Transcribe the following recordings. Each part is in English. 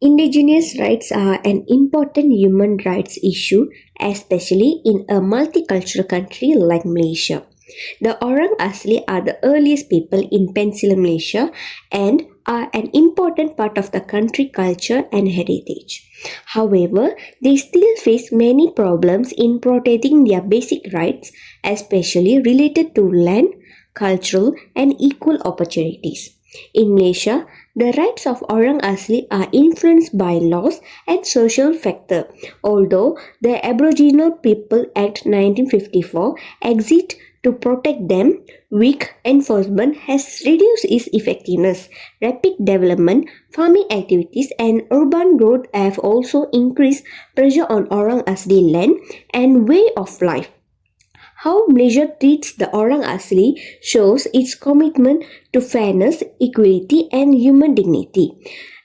Indigenous rights are an important human rights issue, especially in a multicultural country like Malaysia. The Orang Asli are the earliest people in Peninsular Malaysia and are an important part of the country culture and heritage. However, they still face many problems in protecting their basic rights, especially related to land, cultural, and equal opportunities. In Malaysia, the rights of Orang Asli are influenced by laws and social factors, although the Aboriginal People Act 1954 exists to protect them. Weak enforcement has reduced its effectiveness. Rapid development, farming activities, and urban growth have also increased pressure on Orang Asli land and way of life. How Malaysia treats the Orang Asli shows its commitment to fairness, equality, and human dignity.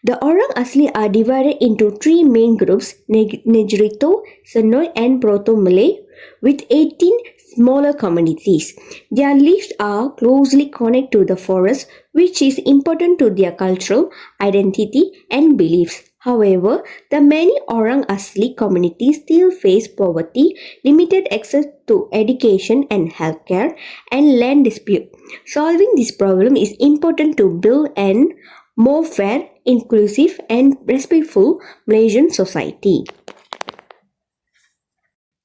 The Orang Asli are divided into three main groups: Negrito, Senoi, and Proto Malay, with 18 smaller communities. Their lives are closely connected to the forest, which is important to their cultural identity and beliefs. However, the many Orang Asli communities still face poverty, limited access to education and healthcare, and land dispute. Solving this problem is important to build an more fair, inclusive, and respectful Malaysian society.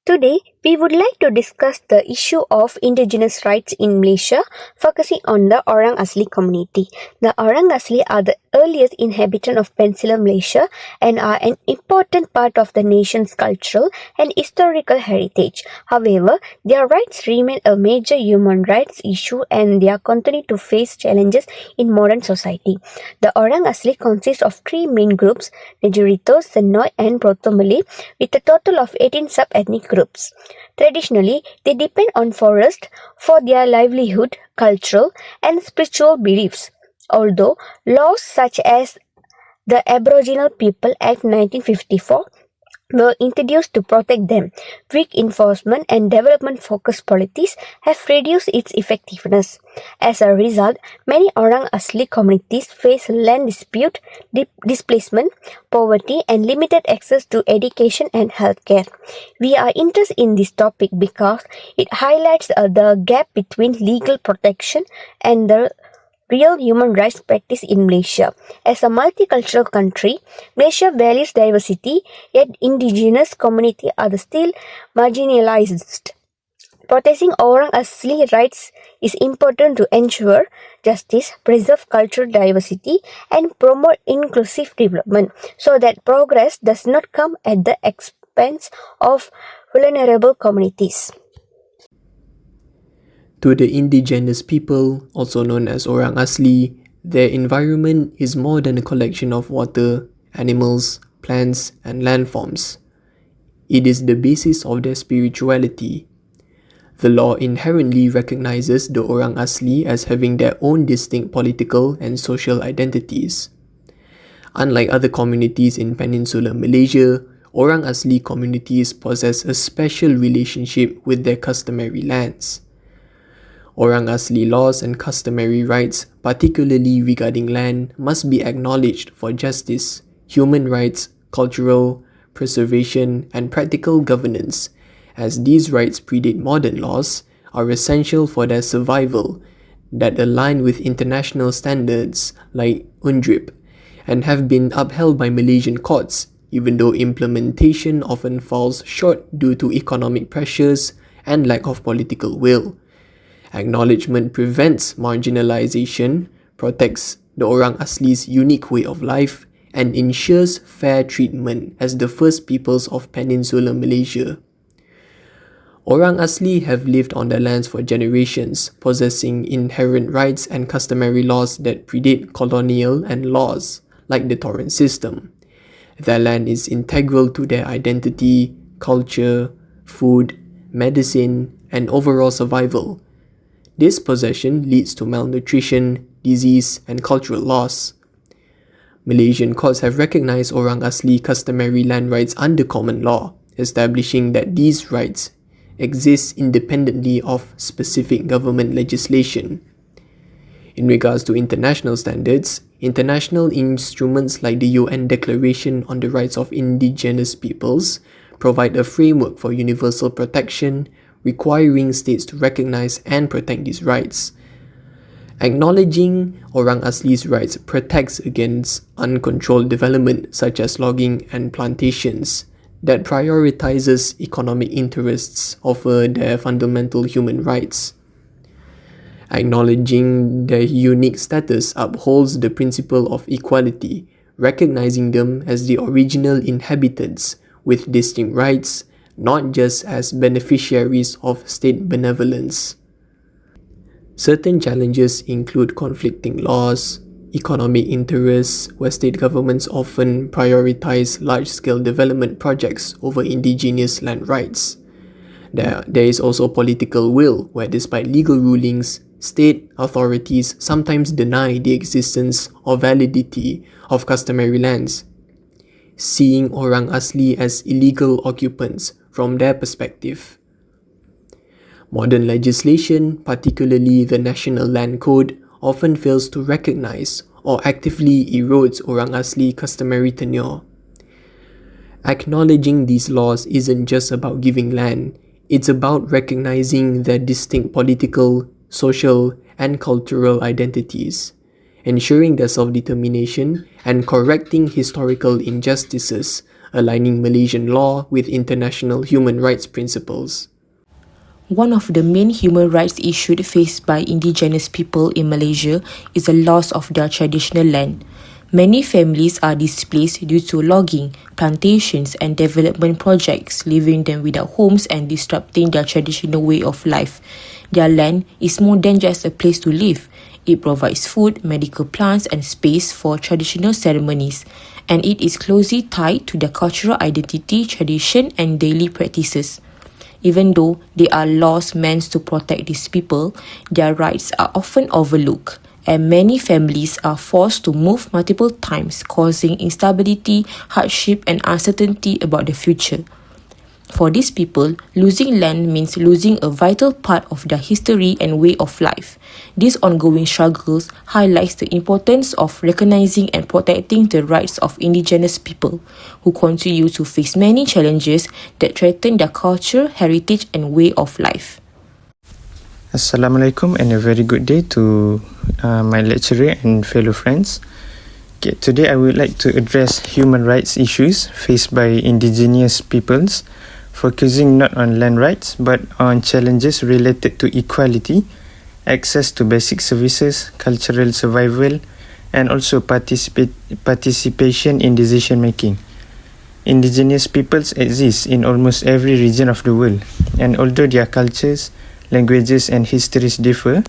Today, we would like to discuss the issue of indigenous rights in Malaysia, focusing on the Orang Asli community. The Orang Asli are the earliest inhabitants of Peninsular Malaysia and are an important part of the nation's cultural and historical heritage. However, their rights remain a major human rights issue and they continue to face challenges in modern society. The Orang Asli consists of three main groups: Nejurito, Senoi, and Proto Malay, with a total of 18 sub-ethnic groups. Traditionally, they depend on forest for their livelihood, cultural, and spiritual beliefs. Although laws such as the Aboriginal People Act 1954 were introduced to protect them, weak enforcement and development-focused policies have reduced its effectiveness. As a result, many Orang Asli communities face land dispute, displacement, poverty, and limited access to education and healthcare. We are interested in this topic because it highlights the gap between legal protection and the real human rights practice in Malaysia. As a multicultural country, Malaysia values diversity, yet indigenous communities are still marginalized. Protecting Orang Asli rights is important to ensure justice, preserve cultural diversity, and promote inclusive development so that progress does not come at the expense of vulnerable communities. To the indigenous people, also known as Orang Asli, their environment is more than a collection of water, animals, plants, and landforms. It is the basis of their spirituality. The law inherently recognizes the Orang Asli as having their own distinct political and social identities. Unlike other communities in Peninsular Malaysia, Orang Asli communities possess a special relationship with their customary lands. Orang Asli laws and customary rights, particularly regarding land, must be acknowledged for justice, human rights, cultural preservation, and practical governance, as these rights predate modern laws, are essential for their survival, that align with international standards like UNDRIP, and have been upheld by Malaysian courts, even though implementation often falls short due to economic pressures and lack of political will. Acknowledgement prevents marginalization, protects the Orang Asli's unique way of life, and ensures fair treatment as the first peoples of Peninsular Malaysia. Orang Asli have lived on their lands for generations, possessing inherent rights and customary laws that predate colonial and laws, like the torrent system. Their land is integral to their identity, culture, food, medicine, and overall survival. This possession leads to malnutrition, disease, and cultural loss. Malaysian courts have recognized Orang Asli customary land rights under common law, establishing that these rights exist independently of specific government legislation. In regards to international standards, International instruments like the UN Declaration on the Rights of Indigenous Peoples provide a framework for universal protection, requiring states to recognize and protect these rights. Acknowledging Orang Asli's rights protects against uncontrolled development such as logging and plantations that prioritizes economic interests over their fundamental human rights. Acknowledging their unique status upholds the principle of equality, recognizing them as the original inhabitants with distinct rights, not just as beneficiaries of state benevolence. Certain challenges include conflicting laws, economic interests, where state governments often prioritize large-scale development projects over indigenous land rights. There is also political will, where despite legal rulings, state authorities sometimes deny the existence or validity of customary lands, seeing Orang Asli as illegal occupants from their perspective. Modern legislation, particularly the National Land Code, often fails to recognize or actively erodes Orang Asli customary tenure. Acknowledging these laws isn't just about giving land, it's about recognizing their distinct political, social, and cultural identities, ensuring their self-determination, and correcting historical injustices, aligning Malaysian law with international human rights principles. One of the main human rights issues faced by indigenous people in Malaysia is the loss of their traditional land. Many families are displaced due to logging, plantations and development projects, leaving them without homes and disrupting their traditional way of life. Their land is more than just a place to live. It provides food, medical plants and space for traditional ceremonies, and it is closely tied to their cultural identity, tradition and daily practices. Even though there are laws meant to protect these people, their rights are often overlooked, and many families are forced to move multiple times, causing instability, hardship, and uncertainty about the future. For these people, losing land means losing a vital part of their history and way of life. These ongoing struggles highlights the importance of recognizing and protecting the rights of indigenous people, who continue to face many challenges that threaten their culture, heritage, and way of life. Assalamualaikum and a very good day to my lecturer and fellow friends. Okay, today I would like to address human rights issues faced by indigenous peoples, focusing not on land rights but on challenges related to equality, access to basic services, cultural survival, and also participation in decision making. Indigenous peoples exist in almost every region of the world, and although their cultures, languages, and histories differ,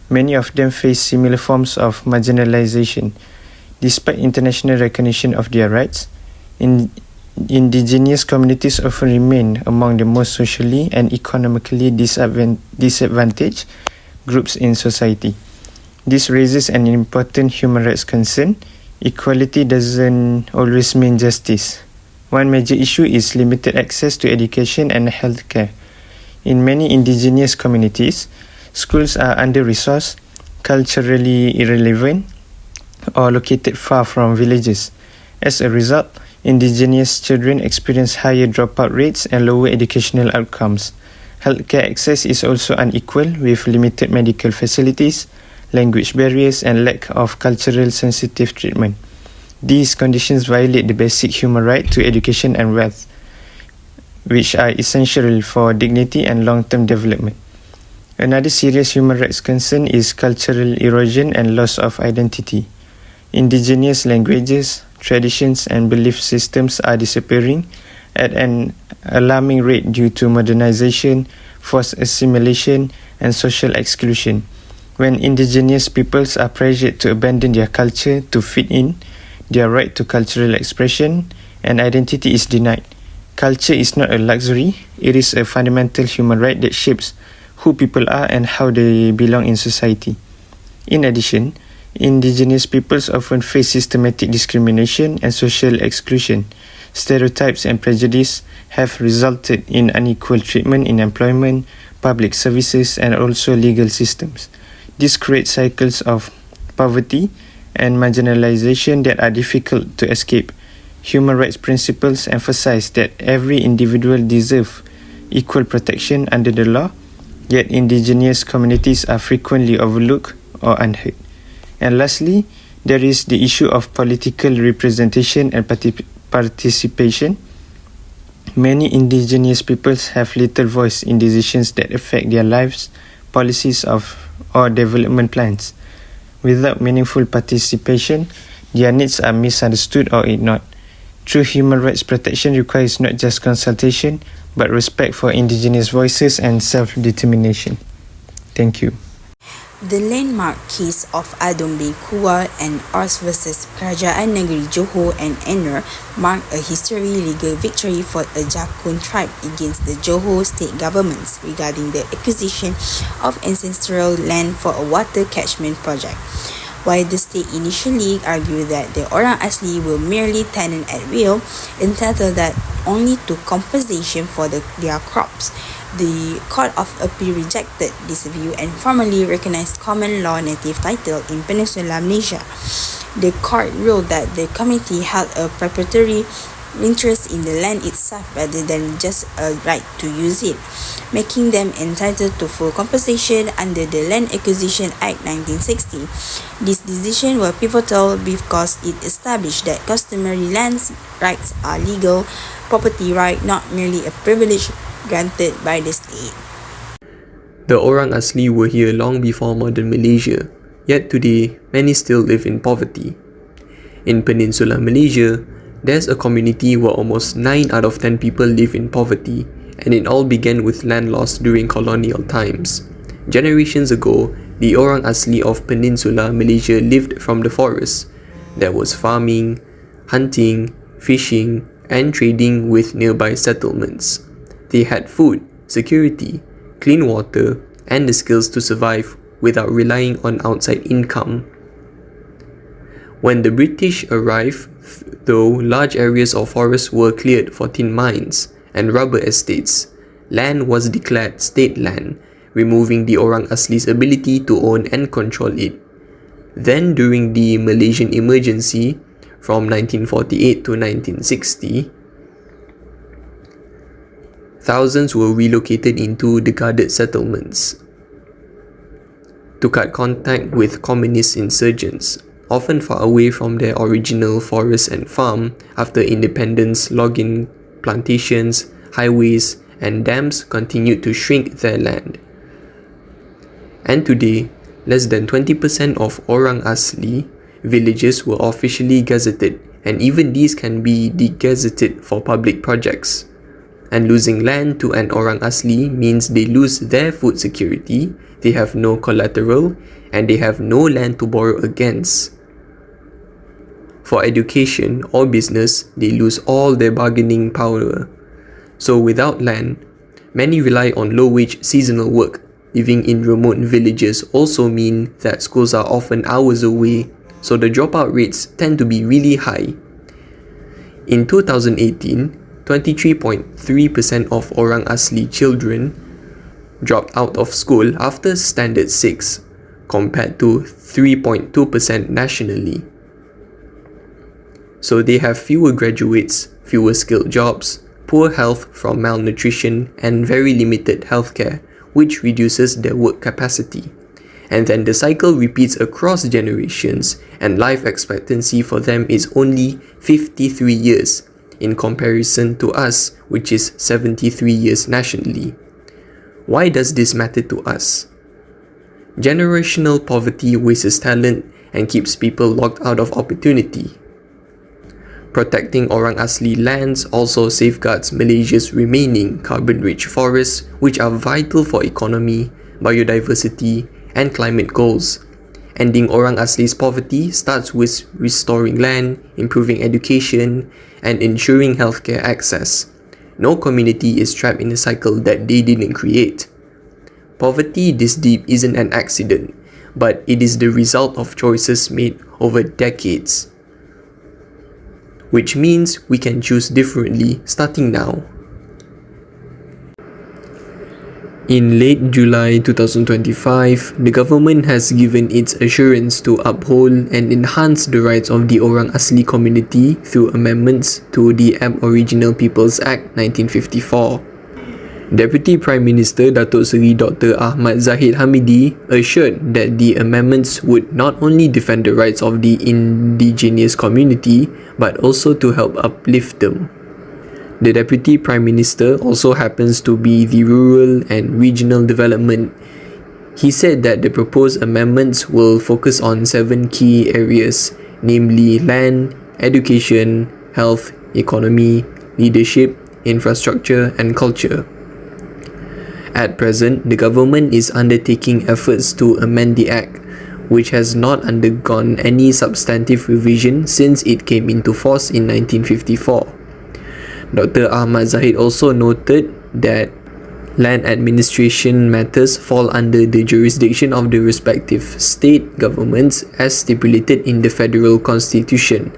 many of them face similar forms of marginalization. Despite international recognition of their rights, indigenous communities often remain among the most socially and economically disadvantaged groups in society. This raises an important human rights concern. Equality doesn't always mean justice. One major issue is limited access to education and healthcare. In many indigenous communities, schools are under-resourced, culturally irrelevant, or located far from villages. As a result, indigenous children experience higher dropout rates and lower educational outcomes. Healthcare access is also unequal, with limited medical facilities, language barriers, and lack of cultural sensitive treatment. These conditions violate the basic human right to education and wealth, which are essential for dignity and long-term development. Another serious human rights concern is cultural erosion and loss of identity. Indigenous languages, traditions, and belief systems are disappearing at an alarming rate due to modernization, forced assimilation, and social exclusion. When indigenous peoples are pressured to abandon their culture to fit in, their right to cultural expression and identity is denied. Culture is not a luxury, it is a fundamental human right that shapes who people are and how they belong in society. In addition, indigenous peoples often face systematic discrimination and social exclusion. Stereotypes and prejudice have resulted in unequal treatment in employment, public services, and also legal systems. This creates cycles of poverty, and marginalization that are difficult to escape. Human rights principles emphasize that every individual deserves equal protection under the law, yet indigenous communities are frequently overlooked or unheard. And lastly, there is the issue of political representation and participation. Many indigenous peoples have little voice in decisions that affect their lives, policies or development plans. Without meaningful participation, their needs are misunderstood or ignored. True human rights protection requires not just consultation, but respect for indigenous voices and self-determination. Thank you. The landmark case of Adombe Kual and Ors versus Kerajaan Negeri Johor and Enor marked a historic legal victory for a Jakun tribe against the Johor state governments regarding the acquisition of ancestral land for a water catchment project. While the state initially argued that the Orang Asli were merely tenant at will, entitled that only to compensation for their crops, the Court of Appeal rejected this view and formally recognized common law native title in Peninsular Malaysia. The court ruled that the community held a proprietary interest in the land itself rather than just a right to use it, making them entitled to full compensation under the Land Acquisition Act 1960. This decision was pivotal because it established that customary land rights are legal property right, not merely a privilege granted by the state. The Orang Asli were here long before modern Malaysia, yet today many still live in poverty. In Peninsular Malaysia, there's a community where almost 9 out of 10 people live in poverty, and it all began with land loss during colonial times. Generations ago, the Orang Asli of Peninsular Malaysia lived from the forest. There was farming, hunting, fishing, and trading with nearby settlements. They had food, security, clean water, and the skills to survive without relying on outside income. When the British arrived, though, large areas of forest were cleared for tin mines and rubber estates, land was declared state land, removing the Orang Asli's ability to own and control it. Then, during the Malaysian emergency from 1948 to 1960, thousands were relocated into the guarded settlements to cut contact with communist insurgents, often far away from their original forest and farm. After independence, logging plantations, highways, and dams continued to shrink their land. And today, less than 20% of Orang Asli villages were officially gazetted, and even these can be de-gazetted for public projects. And losing land to an Orang Asli means they lose their food security, they have no collateral, and they have no land to borrow against. For education or business, they lose all their bargaining power. So without land, many rely on low-wage seasonal work. Living in remote villages also mean that schools are often hours away, so the dropout rates tend to be really high. In 2018, 23.3% of Orang Asli children dropped out of school after Standard 6, compared to 3.2% nationally. So they have fewer graduates, fewer skilled jobs, poor health from malnutrition, and very limited healthcare, which reduces their work capacity. And then the cycle repeats across generations, and life expectancy for them is only 53 years, in comparison to us, which is 73 years nationally. Why does this matter to us? Generational poverty wastes talent and keeps people locked out of opportunity. Protecting Orang Asli lands also safeguards Malaysia's remaining carbon-rich forests, which are vital for economy, biodiversity, and climate goals. Ending Orang Asli's poverty starts with restoring land, improving education, and ensuring healthcare access. No community is trapped in a cycle that they didn't create. Poverty this deep isn't an accident, but it is the result of choices made over decades. Which means we can choose differently starting now. In late July 2025, the government has given its assurance to uphold and enhance the rights of the Orang Asli community through amendments to the Aboriginal Peoples Act 1954. Deputy Prime Minister Datuk Seri Dr. Ahmad Zahid Hamidi assured that the amendments would not only defend the rights of the indigenous community but also to help uplift them. The Deputy Prime Minister also happens to be the Rural and Regional Development. He said that the proposed amendments will focus on 7 key areas, namely land, education, health, economy, leadership, infrastructure and culture. At present, the government is undertaking efforts to amend the Act, which has not undergone any substantive revision since it came into force in 1954. Dr. Ahmad Zahid also noted that land administration matters fall under the jurisdiction of the respective state governments as stipulated in the Federal Constitution.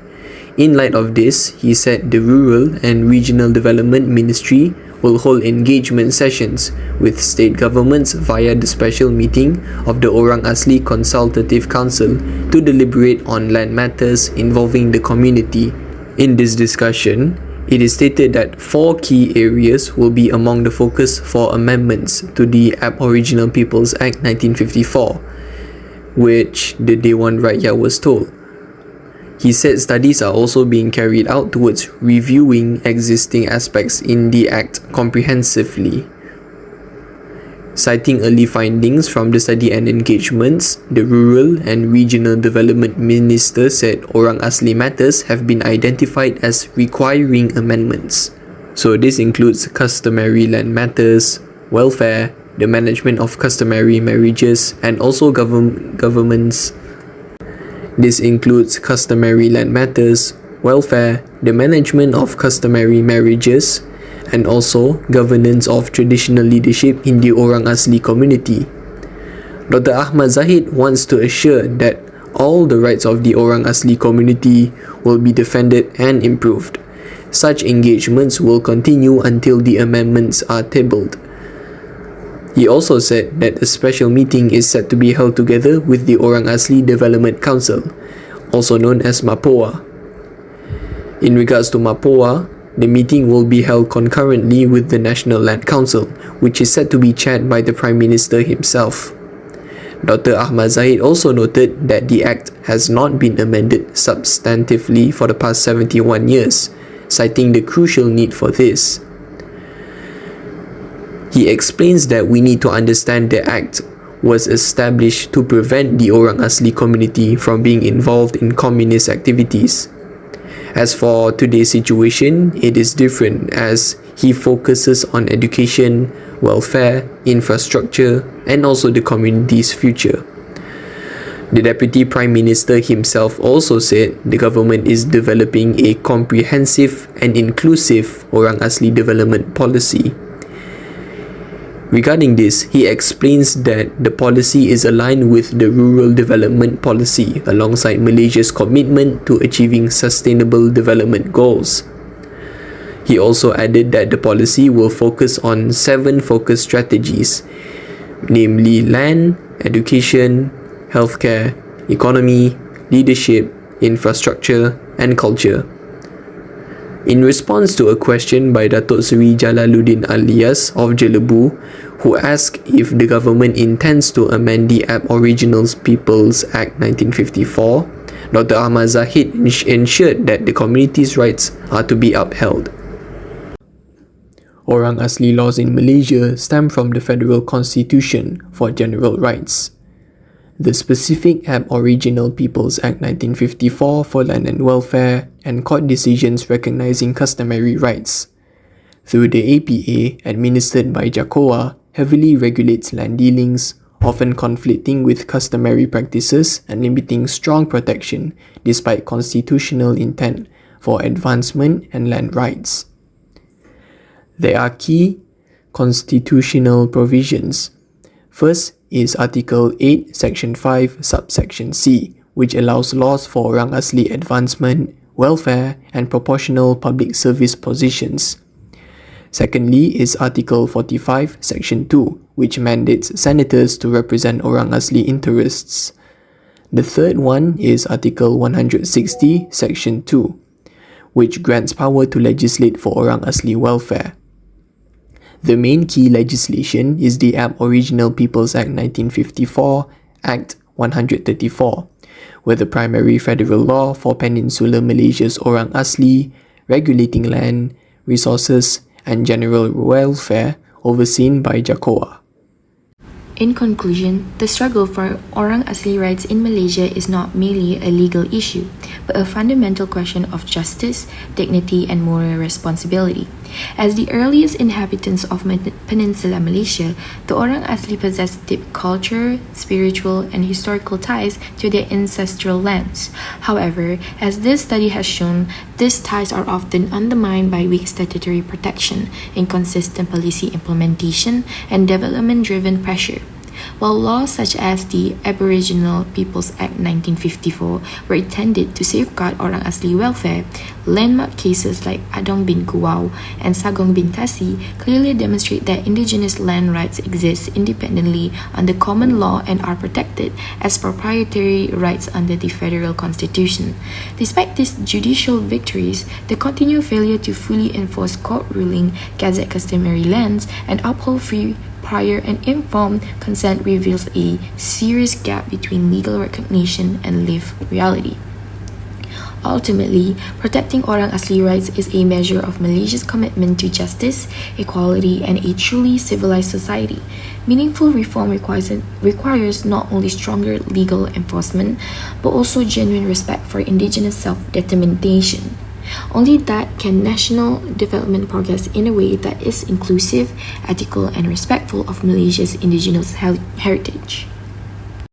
In light of this, he said the Rural and Regional Development Ministry will hold engagement sessions with state governments via the special meeting of the Orang Asli Consultative Council to deliberate on land matters involving the community. In this discussion, it is stated that 4 key areas will be among the focus for amendments to the Aboriginal Peoples Act 1954, which the Dewan Rakyat was told. He said studies are also being carried out towards reviewing existing aspects in the Act comprehensively. Citing early findings from the study and engagements, the Rural and Regional Development Minister said Orang Asli matters have been identified as requiring amendments. So this includes customary land matters, welfare, the management of customary marriages, and also governments. This includes customary land matters, welfare, the management of customary marriages, and also governance of traditional leadership in the Orang Asli community. Dr. Ahmad Zahid wants to assure that all the rights of the Orang Asli community will be defended and improved. Such engagements will continue until the amendments are tabled. He also said that a special meeting is set to be held together with the Orang Asli Development Council, also known as MAPOA. In regards to MAPOA, the meeting will be held concurrently with the National Land Council, which is said to be chaired by the Prime Minister himself. Dr. Ahmad Zahid also noted that the Act has not been amended substantively for the past 71 years, citing the crucial need for this. He explains that we need to understand the Act was established to prevent the Orang Asli community from being involved in communist activities. As for today's situation, it is different as he focuses on education, welfare, infrastructure, and also the community's future. The Deputy Prime Minister himself also said the government is developing a comprehensive and inclusive Orang Asli development policy. Regarding this, he explains that the policy is aligned with the Rural Development Policy alongside Malaysia's commitment to achieving sustainable development goals. He also added that the policy will focus on 7 focus strategies, namely land, education, healthcare, economy, leadership, infrastructure, and culture. In response to a question by Datuk Seri Jalaluddin Alias of Jelebu, who asked if the government intends to amend the Aboriginal Peoples Act 1954, Dr. Ahmad Zahid ensured that the community's rights are to be upheld. Orang Asli laws in Malaysia stem from the Federal Constitution for General Rights. The specific Aboriginal Peoples Act 1954 for land and welfare and court decisions recognizing customary rights. Through the APA, administered by JACOA, heavily regulates land dealings, often conflicting with customary practices and limiting strong protection despite constitutional intent for advancement and land rights. There are key constitutional provisions. First is Article 8, Section 5, Subsection C, which allows laws for Orang Asli advancement, welfare, and proportional public service positions. Secondly is Article 45, Section 2, which mandates senators to represent Orang Asli interests. The third one is Article 160, Section 2, which grants power to legislate for Orang Asli welfare. The main key legislation is the Aboriginal Peoples Act 1954, Act 134, where the primary federal law for Peninsular Malaysia's Orang Asli, regulating land, resources, and general welfare overseen by JAKOA. In conclusion, the struggle for Orang Asli rights in Malaysia is not merely a legal issue, but a fundamental question of justice, dignity, and moral responsibility. As the earliest inhabitants of Peninsula Malaysia, the Orang Asli possess deep culture, spiritual, and historical ties to their ancestral lands. However, as this study has shown, these ties are often undermined by weak statutory protection, inconsistent policy implementation, and development-driven pressure. While laws such as the Aboriginal Peoples Act 1954 were intended to safeguard Orang Asli welfare, landmark cases like Adong bin Kuwau and Sagong bin Tasi clearly demonstrate that indigenous land rights exist independently under common law and are protected as proprietary rights under the federal constitution. Despite these judicial victories, the continued failure to fully enforce court ruling, gazette customary lands, and uphold free, prior, and informed consent reveals a serious gap between legal recognition and lived reality. Ultimately, protecting Orang Asli rights is a measure of Malaysia's commitment to justice, equality, and a truly civilized society. Meaningful reform requires not only stronger legal enforcement, but also genuine respect for indigenous self-determination. Only that can national development progress in a way that is inclusive, ethical, and respectful of Malaysia's indigenous heritage.